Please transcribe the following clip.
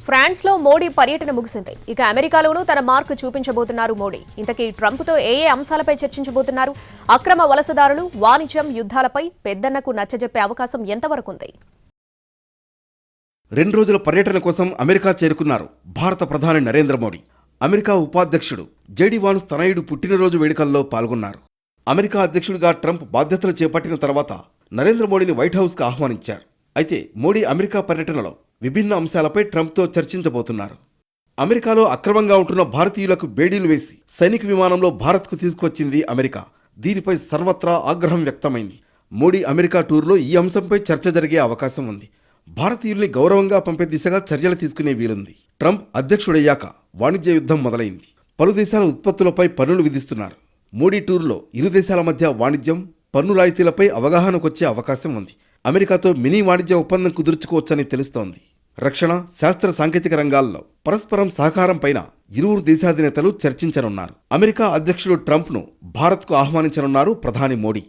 France లో మోడీ పర్యటన ముగిసింది. ఇక అమెరికాలోనూ తన మార్కు చూపించబోతున్నారు మోడీ. ఇంతకీ ట్రంప్ తో ఏ అంశాలపై చర్చించబోతున్నారు? అక్రమ వలసదారులు, వాణిజ్యం, యుద్ధాలపై పెద్దన్నకు నచ్చజెప్పే అవకాశం ఎంతవరకు ఉంది? 2 రోజుల పర్యటన కోసం అమెరికా చేరుకున్నారు భారత ప్రధాని నరేంద్ర మోడీ. అమెరికా ఉపాధ్యక్షుడు జేడీ వాన్స్ తనయుడు పుట్టినరోజు వేడుకల్లో పాల్గొన్నారు. అమెరికా అధ్యక్షుడిగా ట్రంప్ బాధ్యతలు చేపట్టిన తర్వాత నరేంద్ర మోడీని వైట్ హౌస్కు ఆహ్వానించారు. అయితే మోడీ అమెరికా పర్యటనలో విభిన్న అంశాలపై ట్రంప్తో చర్చించబోతున్నారు. అమెరికాలో అక్రమంగా ఉంటున్న భారతీయులకు బేడీలు వేసి సైనిక విమానంలో భారత్కు తీసుకువచ్చింది అమెరికా. దీనిపై సర్వత్రా ఆగ్రహం వ్యక్తమైంది. మోడీ అమెరికా టూర్లో ఈ అంశంపై చర్చ జరిగే అవకాశం ఉంది. భారతీయుల్ని గౌరవంగా పంపే దిశగా చర్యలు తీసుకునే వీలుంది. ట్రంప్ అధ్యక్షుడయ్యాక వాణిజ్య యుద్ధం మొదలైంది. పలు దేశాల ఉత్పత్తులపై పన్నులు విధిస్తున్నారు. మోడీ టూర్లో ఇరు దేశాల మధ్య వాణిజ్యం, పన్ను రాయితీలపై అవగాహనకొచ్చే అవకాశం ఉంది. అమెరికాతో మినీ వాణిజ్య ఒప్పందం కుదుర్చుకోవచ్చని తెలుస్తోంది. రక్షణ, శాస్త్ర సాంకేతిక రంగాల్లో పరస్పరం సహకారంపైన ఇరువురు దేశాధినేతలు చర్చించనున్నారు. అమెరికా అధ్యక్షుడు ట్రంప్ను భారత్కు ఆహ్వానించనున్నారు ప్రధాని మోడీ.